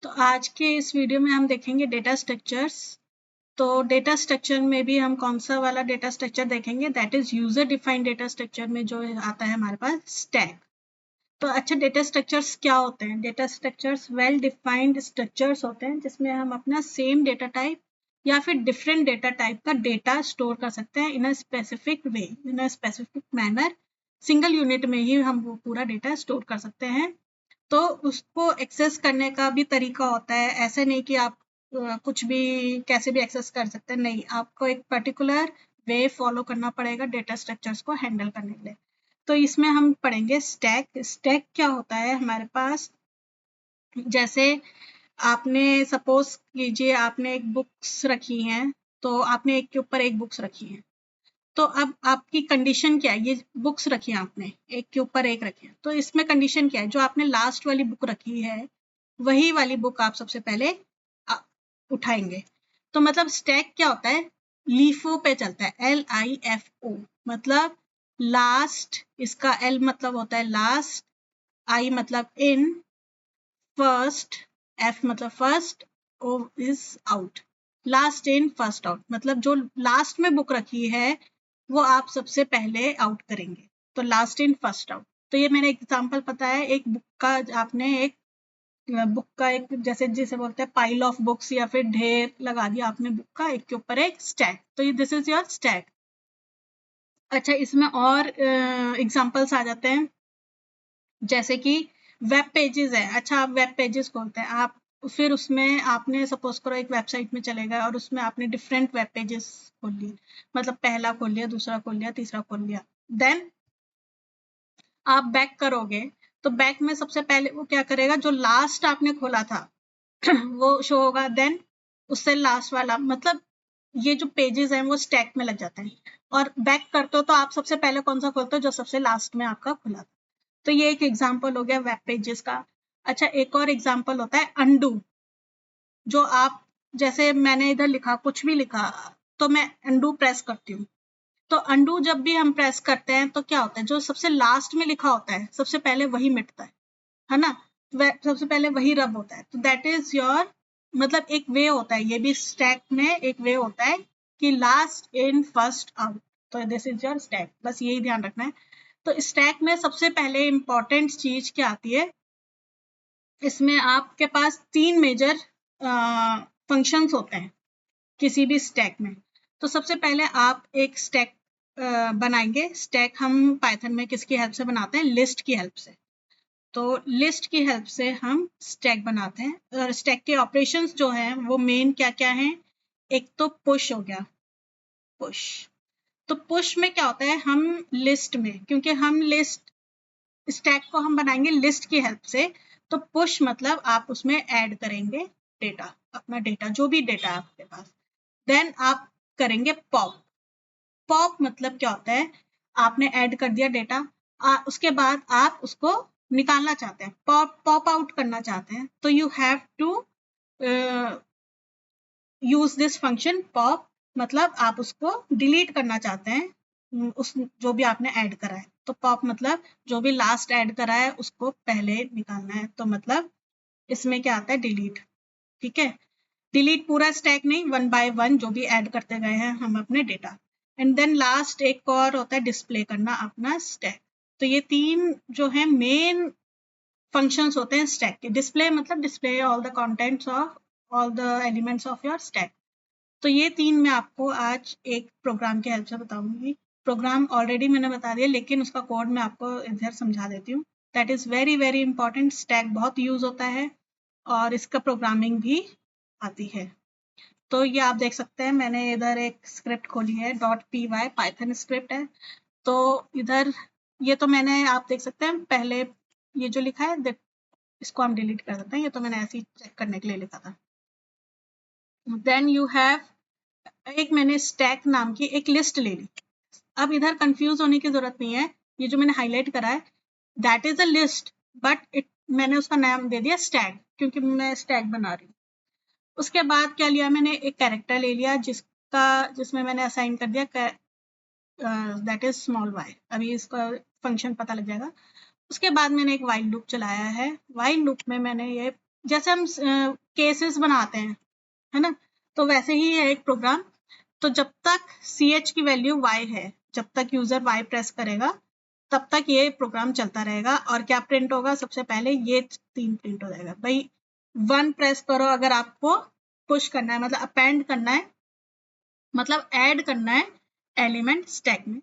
तो आज के इस वीडियो में हम देखेंगे डेटा स्ट्रक्चर्स। तो डेटा स्ट्रक्चर में भी हम कौन सा वाला डेटा स्ट्रक्चर देखेंगे, that is user defined data structure में जो आता है हमारे पास स्टैक। तो अच्छा, डेटा स्ट्रक्चर्स क्या होते हैं? Data structures well defined structures होते हैं जिसमें हम अपना सेम डेटा टाइप या फिर डिफरेंट डेटा टाइप का डेटा स्टोर कर सकते हैं in a specific way, in a specific manner. Single unit में ही हम वो पूरा डेटा स्टोर कर सकते हैं। तो उसको एक्सेस करने का भी तरीका होता है, ऐसे नहीं कि आप कुछ भी कैसे भी एक्सेस कर सकते हैं, नहीं, आपको एक पर्टिकुलर वे फॉलो करना पड़ेगा डेटा स्ट्रक्चर्स को हैंडल करने के लिए। तो इसमें हम पढ़ेंगे स्टैक। स्टैक क्या होता है हमारे पास? जैसे आपने सपोज कीजिए आपने एक बुक्स रखी हैं, तो आपने एक के ऊपर एक बुक्स रखी हैं। तो अब आपकी कंडीशन क्या है? ये बुक्स रखी है आपने, एक के ऊपर एक रखी है, तो इसमें कंडीशन क्या है? जो आपने लास्ट वाली बुक रखी है वही वाली बुक आप सबसे पहले उठाएंगे। तो मतलब स्टैक क्या होता है? लीफो पे चलता है, LIFO, मतलब लास्ट। इसका L मतलब होता है लास्ट, I मतलब इन, फर्स्ट, F मतलब first, O is out. Last in first out, मतलब जो लास्ट में बुक रखी है वो आप सबसे पहले आउट करेंगे। तो लास्ट इन फर्स्ट आउट। तो ये मैंने एग्जांपल पता है, एक बुक का आपने एक बुक का एक जैसे जिसे बोलते हैं पाइल ऑफ बुक्स या फिर ढेर लगा दिया आपने बुक का एक के ऊपर एक स्टैक, तो ये दिस इज योर स्टैक। अच्छा, इसमें और एग्जांपल्स आ जाते हैं, जैसे कि वेब पेजेस है। अच्छा, आप वेब पेजेस खोलते हैं, आप फिर उसमें आपने सपोज करो एक वेबसाइट में चले गए और उसमें आपने डिफरेंट वेब पेजेस खोल लिए, मतलब पहला खोल लिया, दूसरा खोल लिया, तीसरा खोल लिया। देन आप बैक करोगे तो बैक में सबसे पहले वो क्या करेगा? जो लास्ट आपने खोला था वो शो होगा, देन उससे लास्ट वाला, मतलब ये जो पेजेस हैं वो स्टैक में लग जाते हैं। और बैक करते हो तो आप सबसे पहले कौन सा खोलते हो? जो सबसे लास्ट में आपका खुला था। तो ये एक एग्जांपल हो गया वेब पेजेस का। अच्छा, एक और एग्जांपल होता है अनडू। जो आप, जैसे मैंने इधर लिखा, कुछ भी लिखा, तो मैं अनडू प्रेस करती हूँ। तो अनडू जब भी हम प्रेस करते हैं तो क्या होता है? जो सबसे लास्ट में लिखा होता है सबसे पहले वही मिटता है ना? सबसे पहले वही रब होता है। तो दैट इज योर, मतलब एक वे होता है, ये भी स्टैक में एक वे होता है कि लास्ट इन फर्स्ट आउट। तो दिस इज योर स्टैक, बस यही ध्यान रखना है। तो स्टैक में सबसे पहले इंपॉर्टेंट चीज क्या आती है? इसमें आपके पास 3 मेजर फंक्शंस होते हैं किसी भी स्टैक में। तो सबसे पहले आप एक स्टैक बनाएंगे। स्टैक हम पाइथन में किसकी हेल्प से बनाते हैं? लिस्ट की हेल्प से। तो लिस्ट की हेल्प से हम स्टैक बनाते हैं। और स्टैक के ऑपरेशंस जो हैं वो मेन क्या क्या हैं? एक तो पुश हो गया, पुश। तो पुश में क्या होता है? हम लिस्ट में, क्योंकि हम लिस्ट, स्टैक को हम बनाएंगे लिस्ट की हेल्प से, तो पुश मतलब आप उसमें ऐड करेंगे डेटा, अपना डेटा, जो भी डेटा है आपके पास। देन आप करेंगे पॉप। पॉप मतलब क्या होता है? आपने ऐड कर दिया डेटा, उसके बाद आप उसको निकालना चाहते हैं, पॉप आउट करना चाहते हैं, तो you have to use this function pop. मतलब आप उसको डिलीट करना चाहते हैं, उस जो भी आपने ऐड करा है। तो पॉप मतलब जो भी लास्ट ऐड करा है उसको पहले निकालना है, तो मतलब इसमें क्या आता है? डिलीट। ठीक है, डिलीट पूरा स्टैक नहीं, वन बाय वन जो भी ऐड करते गए हैं हम अपने डेटा। एंड देन लास्ट एक और होता है डिस्प्ले करना अपना स्टैक। तो ये 3 जो है मेन फंक्शंस होते हैं स्टैक के। डिस्प्ले मतलब display all the contents of all the elements of your stack. तो ये 3 मैं आपको आज एक प्रोग्राम की हेल्प से बताऊंगी। प्रोग्राम ऑलरेडी मैंने बता दिया, लेकिन उसका कोड मैं आपको इधर समझा देती हूँ। That is very very important. Stack बहुत यूज होता है और इसका प्रोग्रामिंग भी आती है। तो ये आप देख सकते हैं, मैंने इधर एक स्क्रिप्ट खोली है, .py पाइथन स्क्रिप्ट है। तो इधर ये तो मैंने, आप देख सकते हैं पहले ये जो लिखा है, इसको हम डिलीट कर देते हैं, ये तो मैंने ऐसे ही चेक करने के लिए लिखा था। देन यू हैव, एक मैंने स्टैक नाम की एक लिस्ट ले ली। अब इधर कंफ्यूज होने की जरूरत नहीं है, ये जो मैंने हाईलाइट करा है that is a list, but मैंने उसका नाम दे दिया स्टैक, क्योंकि मैं स्टैक बना रही हूँ। उसके बाद क्या लिया मैंने? एक कैरेक्टर ले लिया जिसमें मैंने असाइन कर दिया दैट इज स्मॉल y। अभी इसका फंक्शन पता लग जाएगा। उसके बाद मैंने एक वाइल लूप चलाया है। वाइल लूप में मैंने ये जैसे हम केसेस बनाते हैं, है ना, तो वैसे ही है एक प्रोग्राम। तो जब तक ch की वैल्यू y है, जब तक यूजर y प्रेस करेगा तब तक ये प्रोग्राम चलता रहेगा। और क्या प्रिंट होगा, सबसे पहले ये 3 प्रिंट हो जाएगा भाई। 1 प्रेस करो अगर आपको पुश करना है, मतलब अपेंड करना है, मतलब ऐड करना है एलिमेंट स्टैक में।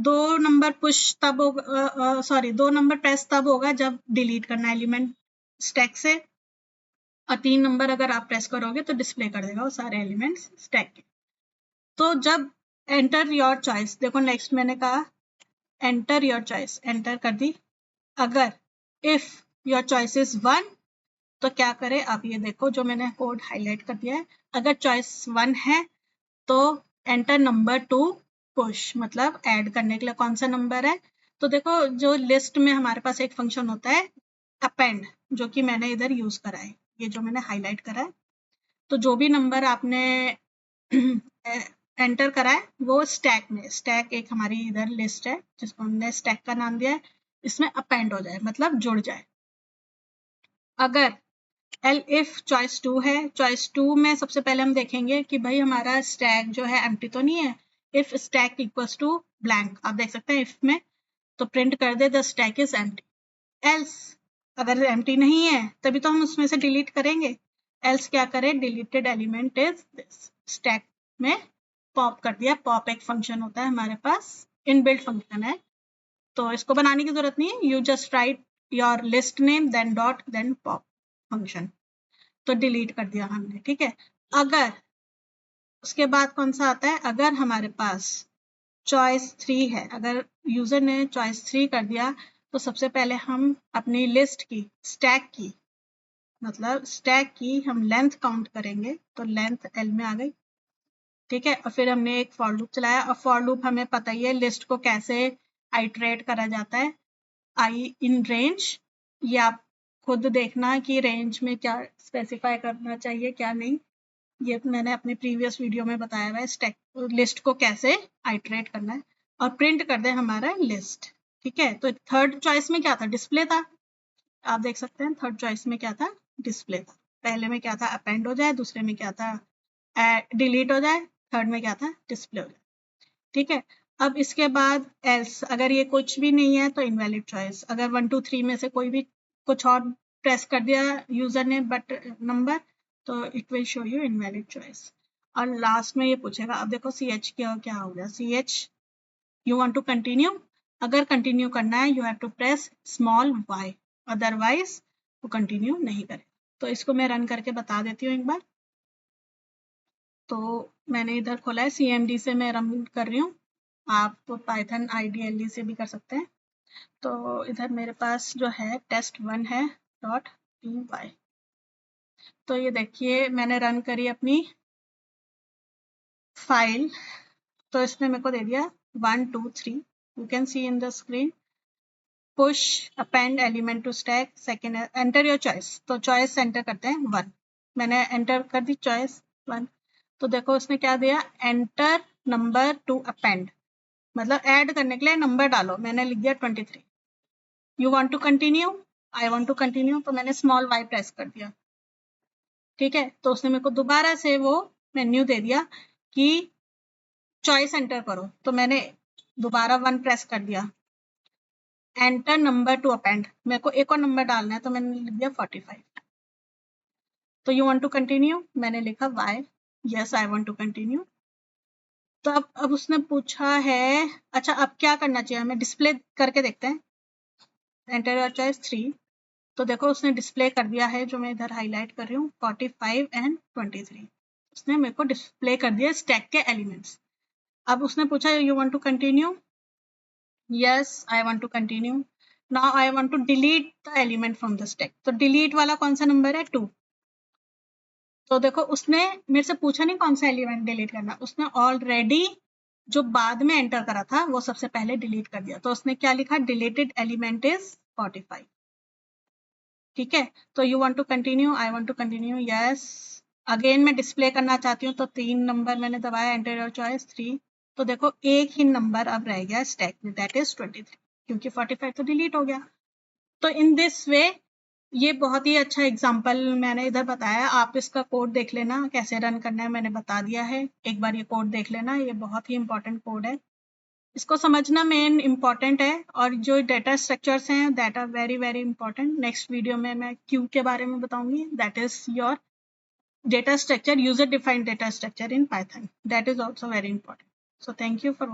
दो नंबर पुश तब होगा, सॉरी 2 नंबर प्रेस तब होगा जब डिलीट करना है एलिमेंट स्टैक से, और 3 नंबर अगर आप प्रेस करोगे तो डिस्प्ले कर देगा वो सारे एलिमेंट्स स्टैक के। तो जब एंटर योर चॉइस, देखो नेक्स्ट मैंने कहा एंटर योर चॉइस, एंटर कर दी। अगर इफ योर चॉइस इज 1 तो क्या करे, आप ये देखो जो मैंने कोड हाईलाइट कर दिया है। अगर चॉइस 1 है तो एंटर नंबर 2 पुश, मतलब ऐड करने के लिए कौन सा नंबर है। तो देखो जो लिस्ट में हमारे पास एक फंक्शन होता है अपेंड, जो कि मैंने इधर यूज करा है, ये जो मैंने हाईलाइट करा है। तो जो भी नंबर आपने एंटर करा है वो स्टैक में, स्टैक एक हमारी इधर लिस्ट है जिसको हमने स्टैक का नाम दिया है, इसमें अपेंड हो जाए, मतलब जुड़ जाए। अगर इफ चॉइस 2 है, चॉइस 2 में सबसे पहले हम देखेंगे कि भाई हमारा स्टैक जो है एम्प्टी तो नहीं है। If stack equals to blank, आप देख सकते हैं इफ में, तो प्रिंट कर दे the stack is empty. Else अगर एम्प्टी नहीं है तभी तो हम उसमें से डिलीट करेंगे। एल्स क्या करें, deleted element is this, stack में पॉप कर दिया। पॉप एक फंक्शन होता है हमारे पास, इनबिल्ट फंक्शन है, तो इसको बनाने की जरूरत नहीं है। You just write your list name then dot then pop function, तो डिलीट कर दिया हमने, ठीक है। अगर उसके बाद कौन सा आता है, अगर हमारे पास चॉइस 3 है, अगर यूजर ने चॉइस 3 कर दिया तो सबसे पहले हम अपनी लिस्ट की स्टैक की, मतलब स्टैक की हम लेंथ काउंट करेंगे, तो लेंथ एल में आ गई, ठीक है। और फिर हमने एक फॉर लूप चलाया, और फॉर लूप हमें पता ही है लिस्ट को कैसे आइटरेट करा जाता है, आई इन रेंज। ये आप खुद देखना कि रेंज में क्या स्पेसिफाई करना चाहिए क्या नहीं, ये मैंने अपने प्रीवियस वीडियो में बताया हुआ है स्टैक लिस्ट को कैसे आइटरेट करना है। और प्रिंट कर दे हमारा लिस्ट, ठीक है। तो थर्ड चॉइस में क्या था, डिस्प्ले था, आप देख सकते हैं थर्ड चॉइस में क्या था, डिस्प्ले था। पहले में क्या था, अपेंड हो जाए, दूसरे में क्या था, डिलीट हो जाए, थर्ड में क्या था, डिस्प्ले हो जाए, ठीक है। अब इसके बाद एल्स, अगर ये कुछ भी नहीं है तो इनवैलिड चॉइस। अगर 1 2 3 में से कोई भी कुछ और प्रेस कर दिया यूजर ने बट नंबर, तो it will show you invalid choice. और लास्ट में ये पूछेगा, अब देखो सी एच क्या हो गया, C H you want to continue, अगर कंटिन्यू करना है you have to press small Y, otherwise वो कंटिन्यू नहीं करे। तो इसको मैं रन करके बता देती हूँ एक बार। तो मैंने इधर खोला है, CMD से मैं रन कर रही हूँ, आप पाइथन IDLE से भी कर सकते हैं। तो इधर मेरे पास जो है test1 है .py। तो ये देखिए मैंने रन करी अपनी फाइल, तो इसने मेरे को दे दिया 1 2 3, you can see in the screen. Push append element to stack, second enter your choice, तो चॉइस एंटर करते हैं 1, मैंने एंटर कर दी चॉइस 1। तो देखो उसने क्या दिया, एंटर नंबर टू अपेंड, मतलब ऐड करने के लिए नंबर डालो, मैंने लिख दिया 23। You want to continue, I want to continue, तो मैंने स्मॉल वाई प्रेस कर दिया, ठीक है। तो उसने मेरे को दोबारा से वो मेन्यू दे दिया कि चॉइस एंटर करो, तो मैंने दोबारा 1 प्रेस कर दिया, एंटर नंबर टू अपेंड, मेरे को एक और नंबर डालना है तो मैंने लिख दिया 45। तो यू वांट टू कंटिन्यू, मैंने लिखा Y, yes I want to continue. तो अब उसने पूछा है, अच्छा अब क्या करना चाहिए हमें, डिस्प्ले करके देखते हैं, एंटर योर चॉइस 3। तो देखो उसने डिस्प्ले कर दिया है, जो मैं इधर हाईलाइट कर रही हूँ 45 एंड 23, उसने मेरे को डिस्प्ले कर दिया स्टैक के एलिमेंट्स। अब उसने पूछा you want to continue, yes I want to continue. Now I want to delete the element from the stack, तो डिलीट वाला कौन सा नंबर है, 2। तो देखो उसने मेरे से पूछा नहीं कौन सा एलिमेंट डिलीट करना, उसने ऑलरेडी जो बाद में एंटर करा था वो सबसे पहले डिलीट कर दिया। तो उसने क्या लिखा, डिलीटेड एलिमेंट इज 45, ठीक है। तो you want to continue, I want to continue, yes. Again मैं डिस्प्ले करना चाहती हूँ, तो 3 नंबर मैंने दबाया, एंटर योर चॉइस 3। तो देखो एक ही नंबर अब रह गया स्टैक में, दैट इज 23, क्योंकि 45 तो डिलीट हो गया। तो इन दिस वे ये बहुत ही अच्छा एग्जाम्पल मैंने इधर बताया, आप इसका कोड देख लेना कैसे रन करना है, मैंने बता दिया है, एक बार ये कोड देख लेना, ये बहुत ही इंपॉर्टेंट कोड है, इसको समझना मेन इंपॉर्टेंट है। और जो डेटा स्ट्रक्चर्स हैं that are very very important. Next video में मैं क्यू के बारे में बताऊंगी, that is your data structure, user defined data structure in Python, that is also very important. So thank you for watching.